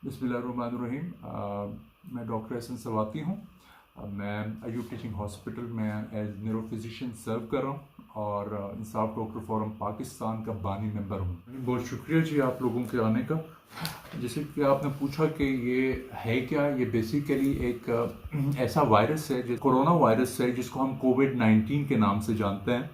बिस्मिल्लाहिर्रहमानिर्रहीम। मैं डॉक्टर एहसन सवाती हूँ। मैं अयूब टीचिंग हॉस्पिटल में एज न्यूरो फिजिशियन सर्व कर रहा हूँ और इंसाफ डॉक्टर फोरम पाकिस्तान का बानी मेंबर हूँ। बहुत शुक्रिया जी आप लोगों के आने का। जैसे कि आपने पूछा कि ये है क्या, ये बेसिकली एक ऐसा वायरस है जो कोरोना वायरस है जिसको हम कोविड-19 के नाम से जानते हैं।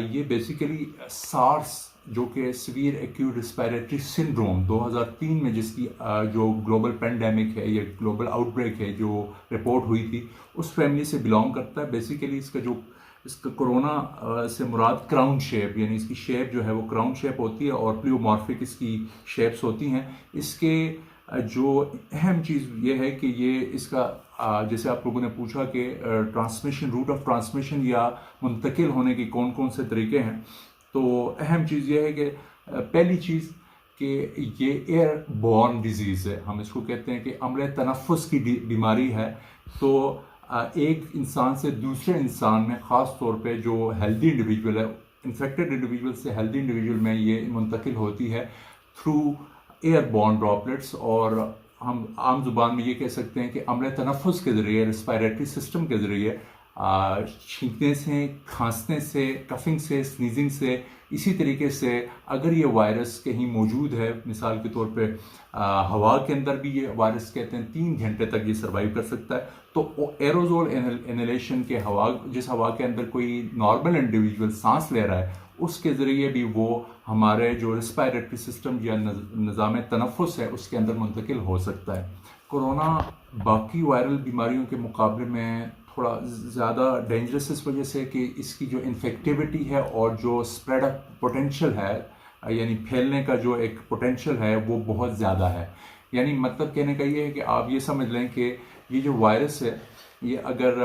ये बेसिकली सार्स जो कि सीवियर एक्यूट रिस्पिरेटरी सिंड्रोम 2003 में जिसकी जो ग्लोबल पेंडेमिक है या ग्लोबल आउटब्रेक है जो रिपोर्ट हुई थी, उस फैमिली से बिलोंग करता है। बेसिकली इसका कोरोना से मुराद क्राउन शेप, यानी इसकी शेप जो है वो क्राउन शेप होती है और प्लियोमॉर्फिक इसकी शेप्स होती हैं। इसके जो अहम चीज़ ये है कि ये इसका जैसे आप लोगों ने पूछा कि ट्रांसमिशन, रूट ऑफ ट्रांसमिशन या मुंतकिल होने के कौन कौन से तरीके हैं, तो अहम चीज़ ये है कि पहली चीज़ कि ये एयर बॉर्न डिजीज़ है। हम इसको कहते हैं कि अम्ल तनफ़ुस की बीमारी है। तो एक इंसान से दूसरे इंसान में, ख़ास तौर पे जो हेल्दी इंडिविजुअल है, इन्फेक्टेड इंडिविजुअल से हेल्दी इंडिविजुअल में ये मुंतकिल होती है थ्रू एयर बॉर्न ड्रॉपलेट्स। और हम आम जुबान में ये कह सकते हैं कि अम्ल तनफ़ुस के ज़रिए, रेस्पिरेटरी सिस्टम के ज़रिए, छींकने से, खांसने से, कफिंग से, स्नीजिंग से, इसी तरीके से अगर ये वायरस कहीं मौजूद है, मिसाल के तौर पे हवा के अंदर भी ये वायरस कहते हैं 3 घंटे तक ये सर्वाइव कर सकता है। तो एरोजोल इनहेलेशन के जिस हवा के अंदर कोई नॉर्मल इंडिविजुअल सांस ले रहा है, उसके ज़रिए भी वो हमारे जो रेस्पिरेटरी सिस्टम या निज़ाम तनफ़ुस है उसके अंदर मुंतकिल हो सकता है। कोरोना बाकी वायरल बीमारियों के मुकाबले में थोड़ा ज़्यादा डेंजरस इस वजह से कि इसकी जो इन्फेक्टिविटी है और जो स्प्रेड पोटेंशियल है, यानी फैलने का जो एक पोटेंशियल है वो बहुत ज़्यादा है। यानी मतलब कहने का ये है कि आप ये समझ लें कि ये जो वायरस है ये अगर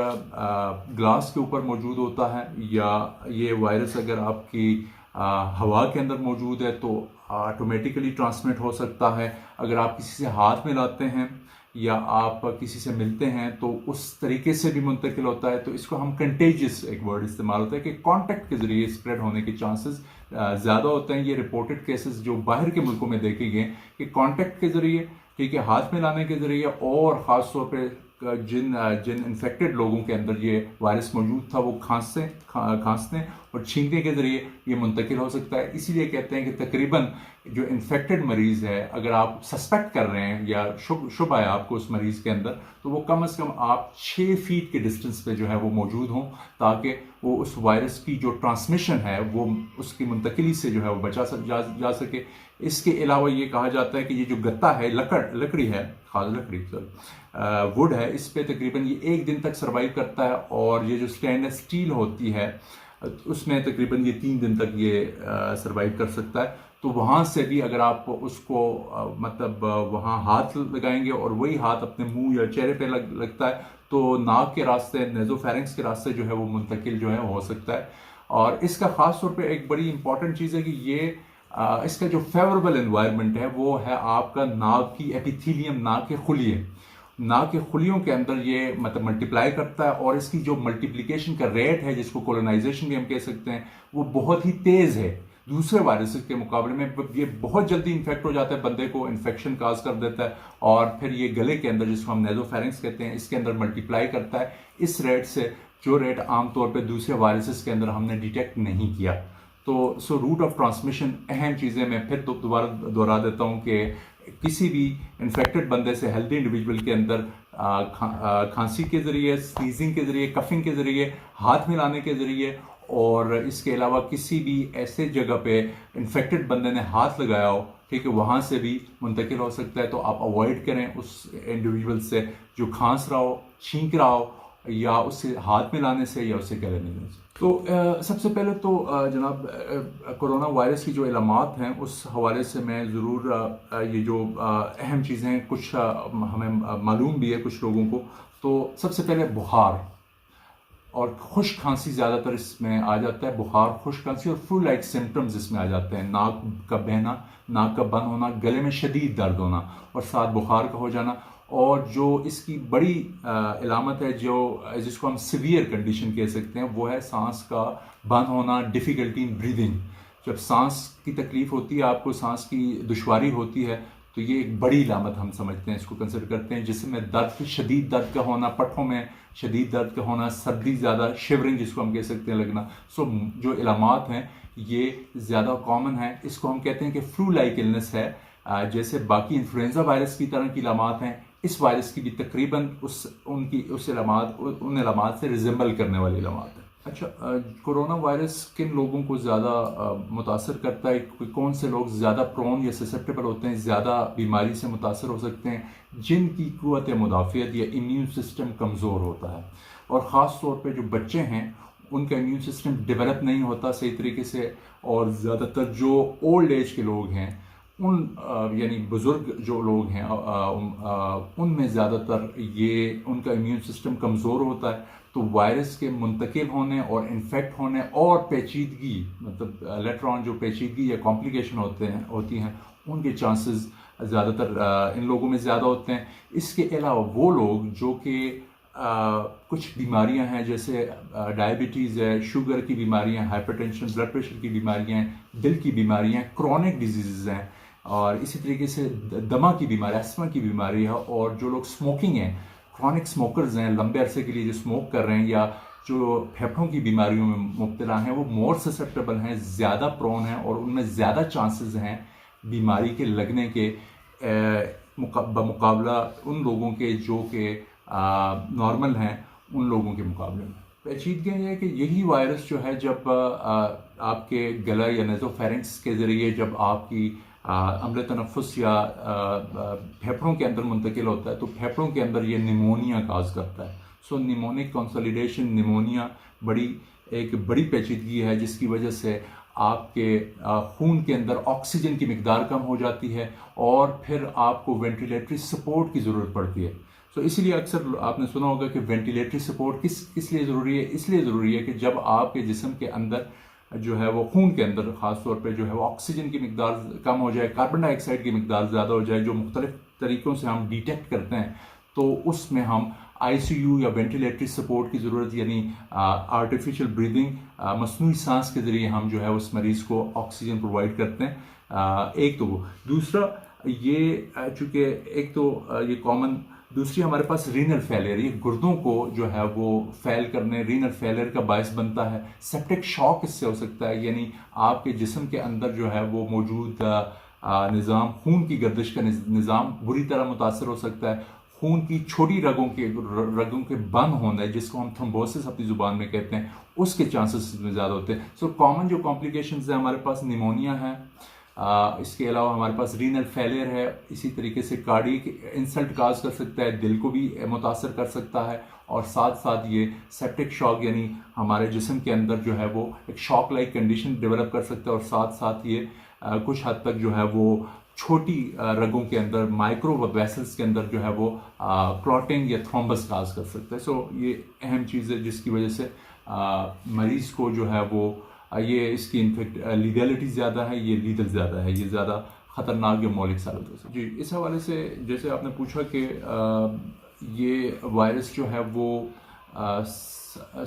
ग्लास के ऊपर मौजूद होता है या ये वायरस अगर आपकी हवा के अंदर मौजूद है तो ऑटोमेटिकली ट्रांसमिट हो सकता है। अगर आप किसी से हाथ मिलाते हैं या आप किसी से मिलते हैं तो उस तरीके से भी मुंतकिल होता है। तो इसको हम कंटेजियस, एक वर्ड इस्तेमाल होता है कि कांटेक्ट के ज़रिए स्प्रेड होने के चांसेस ज़्यादा होते हैं। ये रिपोर्टेड केसेस जो बाहर के मुल्कों में देखे गए कि कांटेक्ट के ज़रिए, ठीक है, हाथ मिलाने के ज़रिए, और ख़ास तौर पे जिन इन्फेक्टेड लोगों के अंदर ये वायरस मौजूद था वो खांसने और छींकने के ज़रिए ये मुंतकिल हो सकता है। इसीलिए कहते हैं कि तकरीबन जो इन्फेक्टेड मरीज़ है, अगर आप सस्पेक्ट कर रहे हैं या शुभ है आपको उस मरीज़ के अंदर, तो वो कम से कम आप 6 फीट के डिस्टेंस पे जो है वो मौजूद हों, ताकि वो उस वायरस की जो ट्रांसमिशन है वो उसकी मुंतकिली से जो है वो जा सके। इसके अलावा ये कहा जाता है कि ये जो गत्ता है, लकड़ी है, खास लकड़ी वुड है, इस पे तकरीबन ये 1 दिन तक सर्वाइव करता है। और ये जो स्टेनलेस स्टील होती है उसमें तकरीबन ये 3 दिन तक ये सर्वाइव कर सकता है। तो वहाँ से भी अगर आप उसको मतलब वहाँ हाथ लगाएंगे और वही हाथ अपने मुंह या चेहरे पे लगता है तो नाक के रास्ते, नेज़ोफेरिंक्स के रास्ते जो है वो मुंतकिल जो है हो सकता है। और इसका ख़ास तौर पे एक बड़ी इंपॉर्टेंट चीज़ है कि ये इसका जो फेवरेबल एनवायरनमेंट है वो है आपका नाक की एपिथेलियम, नाक के खुलियों के अंदर ये मतलब मल्टीप्लाई करता है। और इसकी जो मल्टीप्लिकेशन का रेट है, जिसको कोलोनाइजेशन भी हम कह सकते हैं, वो बहुत ही तेज़ है दूसरे वायरसेस के मुकाबले में। ये बहुत जल्दी इन्फेक्ट हो जाता है, बंदे को इन्फेक्शन काज कर देता है और फिर ये गले के अंदर, जिसको हम नेज़ोफेरिंक्स कहते हैं, इसके अंदर मल्टीप्लाई करता है इस रेट से, जो रेट आमतौर पर दूसरे वायरसेस के अंदर हमने डिटेक्ट नहीं किया। तो रूट ऑफ ट्रांसमिशन, अहम चीज़ें मैं फिर दोबारा दोहरा देता हूँ कि किसी भी इन्फेक्टेड बंदे से हेल्दी इंडिविजुअल के अंदर खांसी के ज़रिए, स्नीजिंग के ज़रिए, कफिंग के ज़रिए, हाथ मिलाने के ज़रिए, और इसके अलावा किसी भी ऐसे जगह पे इन्फेक्टेड बंदे ने हाथ लगाया हो, ठीक है, वहाँ से भी मुंतकिल हो सकता है। तो आप अवॉइड करें उस इंडिविजुअल से जो खांस रहा हो, छींक रहा हो, या उससे हाथ मिलाने से या उससे गले मिलने से। तो सबसे पहले तो जनाब कोरोना वायरस की जो इलामात हैं उस हवाले से मैं ज़रूर ये जो अहम चीज़ें कुछ हमें मालूम भी है कुछ लोगों को। तो सबसे पहले बुखार और खुश खांसी ज़्यादातर इसमें आ जाता है। बुखार, खुश खांसी और फ्लू लाइक सिम्टम्स इसमें आ जाते हैं। नाक का बहना, नाक का बंद होना, गले में शदीद दर्द होना और साथ बुखार का हो जाना। और जो इसकी बड़ी इलामत है, जिसको हम सीवियर कंडीशन कह सकते हैं, वो है सांस का बंद होना, डिफ़िकल्टी इन ब्रीदिंग। जब सांस की तकलीफ़ होती है, आपको सांस की दुश्वारी होती है, तो ये एक बड़ी इलामत हम समझते हैं, इसको कंसिडर करते हैं। जिसम में दर्द, शदीद दर्द का होना, पट्ठों में शदीद दर्द का होना, सर्दी ज़्यादा, शिवरिंग जिसको हम कह सकते हैं लगना। सो जो इलामात हैं ये ज़्यादा कॉमन है। इसको हम कहते हैं कि फ्लू लाइक इलनेस है। जैसे बाकी इन्फ्लुएंजा वायरस की तरह की इलामात हैं, इस वायरस की भी तकरीबन उन इलामात से रिजेंबल करने वाली इलामात है। अच्छा, कोरोना वायरस किन लोगों को ज़्यादा मुतासर करता है, कौन से लोग ज़्यादा प्रोन या ससेप्टेबल होते हैं, ज़्यादा बीमारी से मुतासर हो सकते हैं? जिनकी क़ुव्वत मुदाफ़ियत या इम्यून सिस्टम कमज़ोर होता है, और ख़ास तौर पे जो बच्चे हैं उनका इम्यून सिस्टम डेवलप नहीं होता सही तरीके से, और ज़्यादातर जो ओल्ड एज के लोग हैं यानी बुज़ुर्ग जो लोग हैं उनमें ज़्यादातर ये उनका इम्यून सिस्टम कमज़ोर होता है। तो वायरस के मुंतकिल होने और इन्फेक्ट होने और पेचीदगी, मतलब लेटर ऑन जो पेचीदगी या कॉम्प्लिकेशन होती हैं उनके चांसेस ज़्यादातर इन लोगों में ज़्यादा होते हैं। इसके अलावा वो लोग जो कि कुछ बीमारियां हैं, जैसे डायबिटीज़ है, शुगर की बीमारियां, हाइपरटेंशन, ब्लड प्रेशर की बीमारियां, दिल की बीमारियां, क्रॉनिक डिजीज़ हैं, और इसी तरीके से दमा की बीमारी, अस्थमा की बीमारी है। और जो लोग स्मोकिंग हैं, क्रॉनिक स्मोकर्स हैं, लंबे अरसे के लिए जो स्मोक कर रहे हैं, या जो फेफड़ों की बीमारियों में मुब्तला हैं, वो मोर ससेप्टेबल हैं, ज़्यादा प्रोन हैं, और उनमें ज़्यादा चांसेस हैं बीमारी के लगने के मुकाबला उन लोगों के जो कि नॉर्मल हैं उन लोगों के मुकाबले में। पेचीदगी ये है कि यही वायरस जो है जब आपके गला या नेज़ोफेरिंक्स के ज़रिए जब आपकी अम्ल तनफ़ुस या फेफड़ों के अंदर मुंतकिल होता है, तो फेफड़ों के अंदर ये निमोनिया काज करता है। सो निमोनिक कंसोलिडेशन, निमोनिया एक बड़ी पेचीदगी है, जिसकी वजह से आपके खून के अंदर ऑक्सीजन की मिकदार कम हो जाती है, और फिर आपको वेंटिलेटरी सपोर्ट की ज़रूरत पड़ती है। सो इसीलिए अक्सर आपने सुना होगा कि वेंटिलेटरी सपोर्ट किस लिए ज़रूरी है? इसलिए ज़रूरी है कि जब आपके जिस्म के अंदर जो है वो खून के अंदर ख़ास तौर पे जो है वो ऑक्सीजन की मिकदार कम हो जाए, कार्बन डाइऑक्साइड की मिकदार ज़्यादा हो जाए, जो मुख्तलिफ तरीक़ों से हम डिटेक्ट करते हैं, तो उसमें हम ICU या वेंटिलेटरी सपोर्ट की ज़रूरत, यानी आर्टिफिशियल ब्रीदिंग, मसनूई सांस के ज़रिए हम जो है उस मरीज़ को ऑक्सीजन प्रोवाइड करते हैं। एक तो वो, दूसरा ये चूँकि एक तो ये कॉमन, दूसरी हमारे पास रीनल फेलियर, ये गुर्दों को जो है वो फेल करने, रीनल फेलियर का बायस बनता है। सेप्टिक शॉक इससे हो सकता है, यानी आपके जिस्म के अंदर जो है वो मौजूद निज़ाम, खून की गर्दिश का निज़ाम बुरी तरह मुतासर हो सकता है। खून की छोटी रगों के बंद होना है, जिसको हम थ्रोम्बोसिस अपनी ज़ुबान में कहते हैं, उसके चांसेस इसमें ज़्यादा होते हैं। सो कॉमन जो कॉम्प्लिकेशंस हैं हमारे पास निमोनिया है, इसके अलावा हमारे पास रीनल फेलियर है, इसी तरीके से कार्डियक इंसल्ट काज कर सकता है, दिल को भी मुतासर कर सकता है, और साथ साथ ये सेप्टिक शॉक, यानी हमारे जिस्म के अंदर जो है वो एक शॉक लाइक कंडीशन डेवलप कर सकता है, और साथ साथ ये कुछ हद तक जो है वो छोटी रगों के अंदर, माइक्रो वेसल्स के अंदर जो है वो क्लॉटिंग या थ्रोम्बस काज कर सकता है। सो ये अहम चीज़ है जिसकी वजह से मरीज़ को जो है वो ये इसकी लीगलिटी ज़्यादा है, ये लीगल ज़्यादा है, ये ज़्यादा ख़तरनाक या मौलिक साबित हो सकता है। जी, इस हवाले से जैसे आपने पूछा कि ये वायरस जो है वो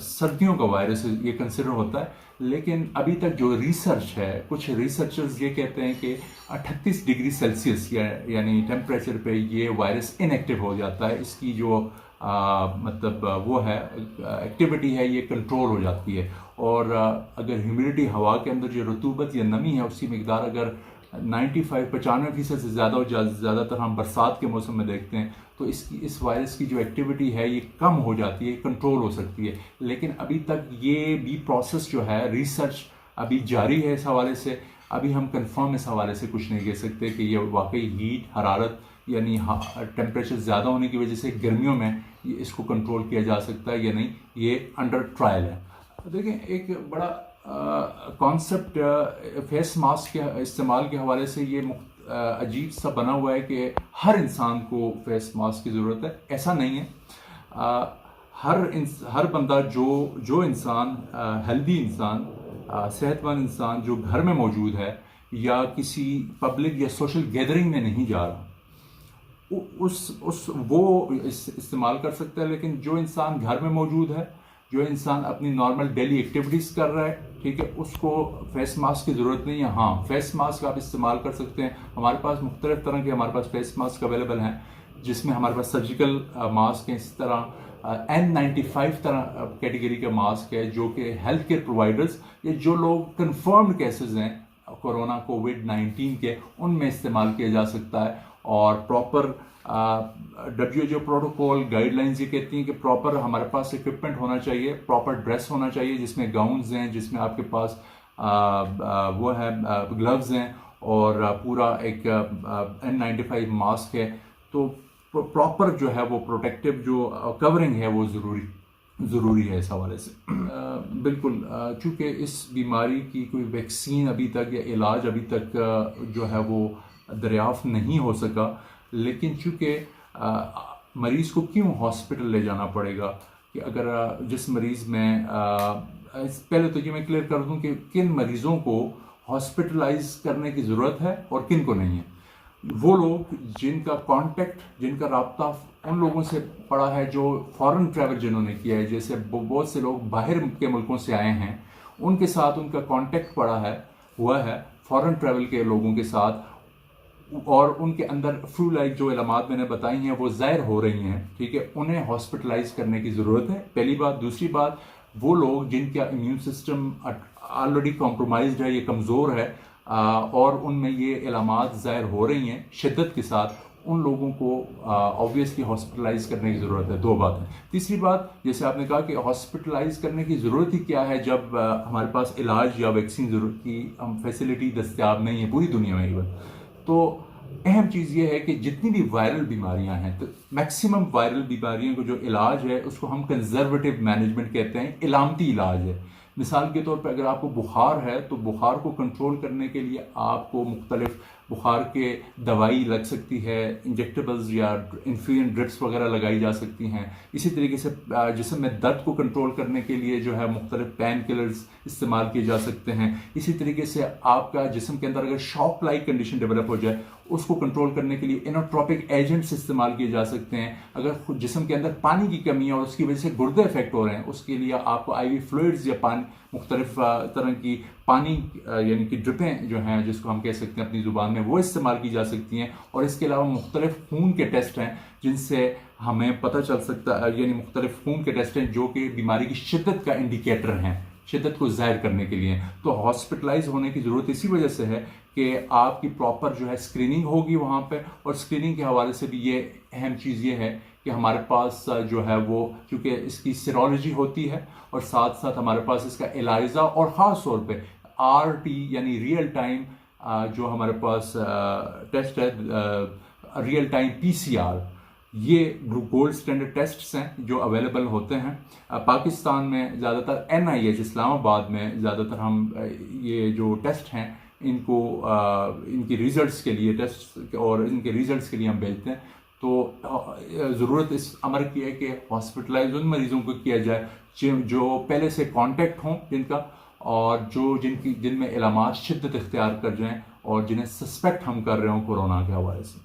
सर्दियों का वायरस ये कंसिडर होता है, लेकिन अभी तक जो रिसर्च है, कुछ रिसर्चर्स ये कहते हैं कि 38 डिग्री सेल्सियस यानी टेम्परेचर पे ये वायरस इनएक्टिव हो जाता है। इसकी जो मतलब वो है एक्टिविटी है, ये कंट्रोल हो जाती है। और अगर ह्यूमिडिटी, हवा के अंदर जो रतूबत या नमी है, उसकी मिकदार अगर 95-95% से ज़्यादा हो, ज़्यादातर हम बरसात के मौसम में देखते हैं, तो इस वायरस की जो एक्टिविटी है ये कम हो जाती है, कंट्रोल हो सकती है। लेकिन अभी तक ये भी प्रोसेस जो है, रिसर्च अभी जारी है इस हवाले से। अभी हम कंफर्म इस हवाले से कुछ नहीं कह सकते कि ये वाकई हीट, हरारत यानी टेम्परेचर ज़्यादा होने की वजह से गर्मियों में ये इसको कंट्रोल किया जा सकता है या नहीं, ये अंडर ट्रायल है। देखें, एक बड़ा कॉन्सेप्ट फेस मास्क के इस्तेमाल के हवाले से ये अजीब सा बना हुआ है कि हर इंसान को फेस मास्क की ज़रूरत है। ऐसा नहीं है। हर बंदा जो इंसान हेल्दी इंसान, सेहतमंद इंसान जो घर में मौजूद है या किसी पब्लिक या सोशल गैदरिंग में नहीं जा रहा, वो इस्तेमाल कर सकता है। लेकिन जो इंसान घर में मौजूद है जो इंसान अपनी नॉर्मल डेली एक्टिविटीज़ कर रहा है, ठीक है, उसको फेस मास्क की ज़रूरत नहीं है। हाँ, फेस मास्क आप इस्तेमाल कर सकते हैं। हमारे पास मुख्तलिफ तरह के हमारे पास फेस मास्क अवेलेबल हैं, जिसमें हमारे पास सर्जिकल मास्क हैं, इस तरह N95 तरह कैटेगरी का मास्क है, जो कि हेल्थ केयर प्रोवाइडर्स या जो लोग कन्फर्म्ड केसेस हैं कोरोना कोविड-19 के, उनमें इस्तेमाल किया जा सकता है। और प्रॉपर WHO प्रोटोकॉल गाइडलाइंस ये कहती हैं कि प्रॉपर हमारे पास इक्विपमेंट होना चाहिए, प्रॉपर ड्रेस होना चाहिए, जिसमें गाउन्स हैं, जिसमें आपके पास वो है ग्लव्स हैं, और पूरा एक N95 मास्क है। तो प्रॉपर जो है वो प्रोटेक्टिव जो कवरिंग है वो ज़रूरी है इस हवाले से। बिल्कुल, चूँकि इस बीमारी की कोई वैक्सीन अभी तक या इलाज अभी तक जो है वो दरियाफ़्त नहीं हो सका, लेकिन चूँकि मरीज़ को क्यों हॉस्पिटल ले जाना पड़ेगा, कि अगर जिस मरीज़ में पहले तो ये मैं क्लियर कर दूं कि किन मरीज़ों को हॉस्पिटलाइज करने की ज़रूरत है और किन को नहीं है। वो लोग जिनका कांटेक्ट, जिनका राब्ता उन लोगों से पड़ा है जो फॉरेन ट्रैवल जिन्होंने किया है, जैसे बहुत से लोग बाहर के मुल्कों से आए हैं, उनके साथ उनका कांटेक्ट हुआ है फॉरेन ट्रैवल के लोगों के साथ, और उनके अंदर फ्लू लाइक जो इलामात मैंने बताई हैं वो ज़ाहिर हो रही हैं, ठीक है, उन्हें हॉस्पिटलाइज करने की ज़रूरत है, पहली बात। दूसरी बात, वो लोग जिनका इम्यून सिस्टम ऑलरेडी कॉम्प्रोमाइज्ड है, ये कमज़ोर है, और उनमें ये इलामात ज़ाहिर हो रही हैं शिद्दत के साथ, उन लोगों को ऑब्वियसली हॉस्पिटलाइज करने की ज़रूरत है। दो बातें। तीसरी बात, जैसे आपने कहा कि हॉस्पिटलाइज करने की ज़रूरत ही क्या है जब हमारे पास इलाज या वैक्सीन ज़रूरत की फैसिलिटी दस्तियाब नहीं है पूरी दुनिया में इवन। तो अहम चीज़ ये है कि जितनी भी वायरल बीमारियां हैं, तो मैक्सिमम वायरल बीमारियों को जो इलाज है उसको हम कंजर्वेटिव मैनेजमेंट कहते हैं, इलामती इलाज है। मिसाल के तौर पर अगर आपको बुखार है तो बुखार को कंट्रोल करने के लिए आपको मुख्तलिफ बुखार के दवाई लग सकती है, इंजेक्टेबल्स या इन्फ्यूजन ड्रिप्स वगैरह लगाई जा सकती हैं। इसी तरीके से जिस्म में दर्द को कंट्रोल करने के लिए जो है मुख्तलिफ पेन किलर्स इस्तेमाल किए जा सकते हैं। इसी तरीके से आपका जिस्म के अंदर अगर शॉक लाइक कंडीशन डेवलप हो जाए, उसको कंट्रोल करने के लिए इनोट्रोपिक एजेंट्स इस्तेमाल किए जा सकते हैं। अगर जिस्म के अंदर पानी की कमी है और उसकी वजह से गुर्दे इफेक्ट हो रहे हैं, उसके लिए आपको IV फ्लूइड्स या पानी मुख्तलिफ तरह की पानी यानी कि ड्रिपें जो हैं, जिसको हम कह सकते हैं अपनी ज़ुबान में, वो इस्तेमाल की जा सकती हैं। और इसके अलावा मुख्तलिफ खून के टेस्ट हैं जिनसे हमें पता चल सकता है, यानी मुख्तलिफ खून के टेस्ट हैं जो कि बीमारी की शिद्दत का इंडिकेटर हैं, शिद्दत को ज़ाहिर करने के लिए। तो हॉस्पिटलाइज होने की ज़रूरत इसी वजह से है कि आपकी प्रॉपर जो है स्क्रीनिंग होगी वहाँ पे, और स्क्रीनिंग के हवाले से भी ये अहम चीज़ ये है कि हमारे पास जो है वो, क्योंकि इसकी सीरोलॉजी होती है और साथ साथ हमारे पास इसका एलाइजा और ख़ास तौर पे RT यानी रियल टाइम जो हमारे पास टेस्ट है, रियल टाइम PCR, ये गोल्ड स्टैंडर्ड टेस्ट्स हैं जो अवेलेबल होते हैं। पाकिस्तान में ज़्यादातर NIH इस्लामाबाद में ज़्यादातर हम ये जो टेस्ट हैं इनको इनकी रिज़ल्ट्स के लिए टेस्ट और इनके रिज़ल्ट्स के लिए हम भेजते हैं। तो ज़रूरत इस अमर की है कि हॉस्पिटलाइज उन मरीज़ों को किया जाए जो पहले से कांटेक्ट हों जिनका, और जिनमें इलामात शिद्दत इख्तियार कर जाएं और जिन्हें सस्पेक्ट हम कर रहे हों कोरोना के हवाले से।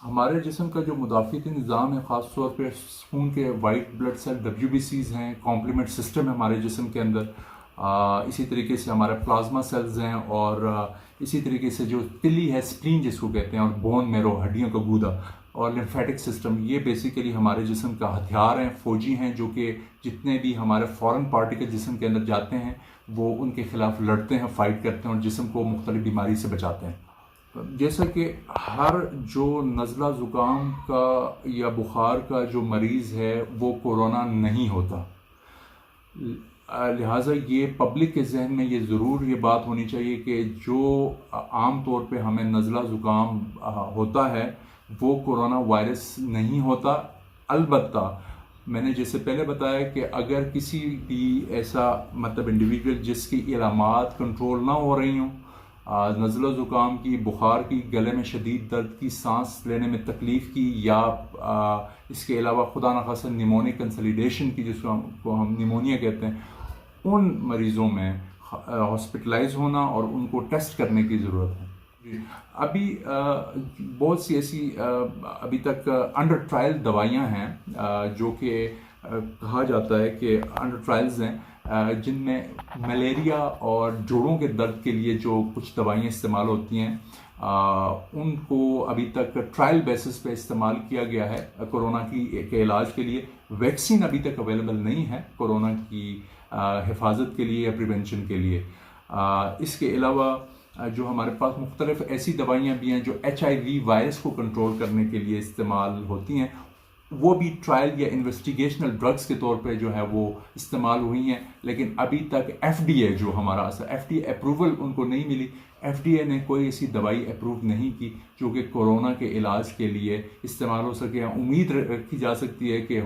हमारे जिस्म का जो मुदाफ़ती निज़ाम है, ख़ास तौर पे खून के वाइट ब्लड सेल WBCs हैं, कॉम्प्लीमेंट सिस्टम है हमारे जिस्म के अंदर, इसी तरीके से हमारे प्लाज्मा सेल्स हैं, और इसी तरीके से जो तिली है, स्प्लीन जिसको कहते हैं, और बोन मैरो, हड्डियों का गूदा, और लिम्फेटिक सिस्टम, ये बेसिकली हमारे जिस्म का हथियार हैं, फौजी हैं, जो कि जितने भी हमारे फॉरेन पार्टिकल जिस्म के अंदर जाते हैं वो उनके खिलाफ लड़ते हैं, फाइट करते हैं और जिस्म को मुख्तलिफ बीमारी से बचाते हैं। जैसा कि हर जो नज़ला ज़ुकाम का या बुखार का जो मरीज़ है वो कोरोना नहीं होता, लिहाजा ये पब्लिक के जहन में ये ज़रूर ये बात होनी चाहिए कि जो आम तौर पे हमें नज़ला ज़ुकाम होता है वो कोरोना वायरस नहीं होता। अलबत्ता मैंने जैसे पहले बताया कि अगर किसी भी ऐसा मतलब इंडिविजुअल जिसकी इलामात कंट्रोल ना हो रही हों, नज़ला ज़ुकाम की, बुखार की, गले में शदीद दर्द की, सांस लेने में तकलीफ़ की, या इसके अलावा खुदा न खासा निमोनिक कंसोलिडेशन की, जिसको हम निमोनिया कहते हैं, उन मरीज़ों में हॉस्पिटलाइज होना और उनको टेस्ट करने की ज़रूरत है। अभी बहुत सी ऐसी अभी तक अंडर ट्रायल दवाइयां हैं जो कि कहा जाता है कि अंडर ट्रायल्स हैं जिनमें मलेरिया और जोड़ों के दर्द के लिए जो कुछ दवाइयाँ इस्तेमाल होती हैं उनको अभी तक ट्रायल बेसिस पे इस्तेमाल किया गया है कोरोना के इलाज के लिए। वैक्सीन अभी तक अवेलेबल नहीं है कोरोना की हिफाजत के लिए या प्रिवेंशन के लिए। इसके अलावा जो हमारे पास मुख्तलिफ ऐसी दवाइयाँ भी हैं जो HIV वायरस को कंट्रोल करने के लिए इस्तेमाल होती हैं, वो भी ट्रायल या इन्वेस्टिगेशनल ड्रग्स के तौर पे जो है वो इस्तेमाल हुई हैं, लेकिन अभी तक FDA जो हमारा FDA अप्रूवल उनको नहीं मिली। FDA ने कोई ऐसी दवाई अप्रूव नहीं की जो कि कोरोना के इलाज के लिए इस्तेमाल हो सके। उम्मीद रखी जा सकती है कि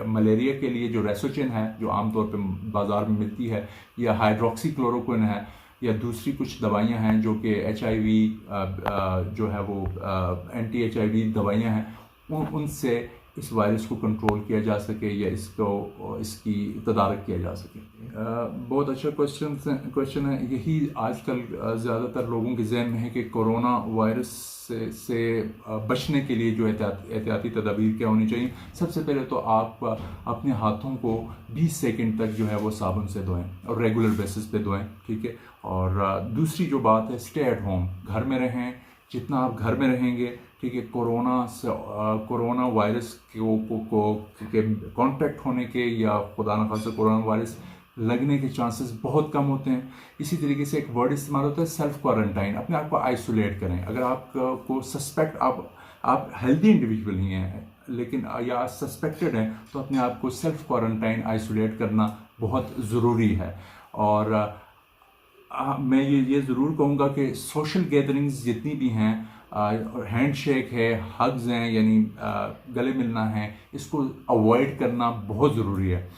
मलेरिया के लिए जो रेसोचिन है जो आमतौर पे बाज़ार में मिलती है, या हाइड्रोक्सीक्लोरोक्विन है, या दूसरी कुछ दवाइयां हैं जो कि HIV जो है वो anti-HIV दवाइयां हैं, उनसे इस वायरस को कंट्रोल किया जा सके या इसकी तदारक किया जा सके। बहुत अच्छा क्वेश्चन है। यही आजकल ज़्यादातर लोगों के जहन में है कि कोरोना वायरस से बचने के लिए जो एहतियाती तदाबीर क्या होनी चाहिए। सबसे पहले तो आप अपने हाथों को 20 सेकंड तक जो है वो साबुन से धोएं और रेगुलर बेसिस पे धोएं, ठीक है। और दूसरी जो बात है, स्टे एट होम, घर में रहें। जितना आप घर में रहेंगे, ठीक है, कोरोना वायरस के कांटेक्ट होने के या खुदा न खास्ता कोरोना वायरस लगने के चांसेस बहुत कम होते हैं। इसी तरीके से एक वर्ड इस्तेमाल होता है सेल्फ क्वारंटाइन। अपने आप को आइसोलेट करें। अगर आपको सस्पेक्ट आप हेल्दी इंडिविजुअल ही हैं लेकिन या सस्पेक्टेड हैं तो अपने आप को सेल्फ क्वारंटाइन आइसोलेट करना बहुत ज़रूरी है। और मैं ये ज़रूर कहूँगा कि सोशल गैदरिंग्स जितनी भी हैं, हैंडशेक है, हग्स हैं, यानी गले मिलना है, इसको अवॉइड करना बहुत ज़रूरी है।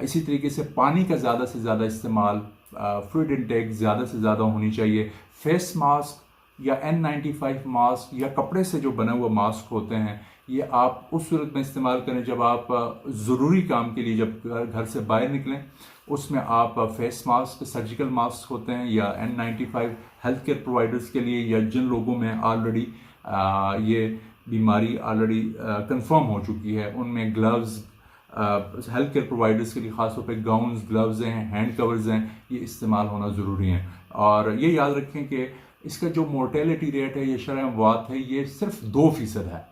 इसी तरीके से पानी का ज़्यादा से ज़्यादा इस्तेमाल, फ्लूइड इंटेक ज़्यादा से ज़्यादा होनी चाहिए। फेस मास्क या N95 मास्क या कपड़े से जो बने हुए मास्क होते हैं, ये आप उस सूरत में इस्तेमाल करें जब आप ज़रूरी काम के लिए जब घर से बाहर निकलें। उसमें आप फेस मास्क, सर्जिकल मास्क होते हैं, या N95 हेल्थ केयर प्रोवाइडर्स के लिए, या जिन लोगों में ऑलरेडी ये बीमारी ऑलरेडी कंफर्म हो चुकी है, उनमें ग्लव्स, हेल्थ केयर प्रोवाइडर्स के लिए ख़ासतौर पे गाउन्स, ग्लव्स हैं, हैंड कवर्स हैं, ये इस्तेमाल होना ज़रूरी हैं। और ये याद रखें कि इसका जो मोर्टेलिटी रेट है, ये शरह वात है, ये सिर्फ 2% है।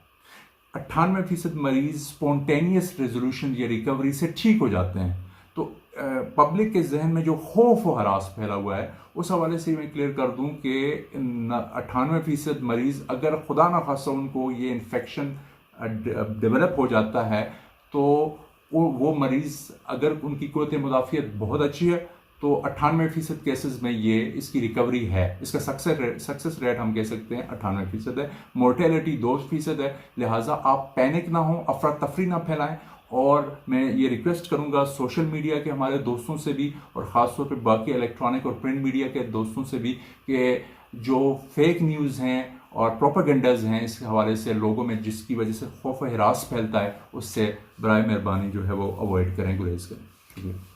98% मरीज़ स्पॉन्टेनियस रेजोल्यूशन या रिकवरी से ठीक हो जाते हैं। तो पब्लिक के जहन में जो खौफ व हरास फैला हुआ है, उस हवाले से मैं क्लियर कर दूं कि 98% मरीज़ अगर खुदा न खास्ता उनको ये इन्फेक्शन डेवलप हो जाता है तो वो मरीज़, अगर उनकी कुव्वत मुदाफ़ियत बहुत अच्छी है तो 98% केसेस में ये इसकी रिकवरी है। इसका सक्सेस रेट हम कह सकते हैं 98% है। मोर्टेलिटी 2% है। लिहाजा आप पैनिक ना हो, अफरा तफरी ना फैलाएं। और मैं ये रिक्वेस्ट करूंगा सोशल मीडिया के हमारे दोस्तों से भी, और ख़ासतौर पे बाकी इलेक्ट्रॉनिक और प्रिंट मीडिया के दोस्तों से भी, कि जो फेक न्यूज़ हैं और प्रोपेगेंडाज हैं इस हवाले से लोगों में जिसकी वजह से खौफ व हिरास फैलता है, उससे बराए मेहरबानी जो है वो अवॉइड करें, गुरेज करें। ठीक है।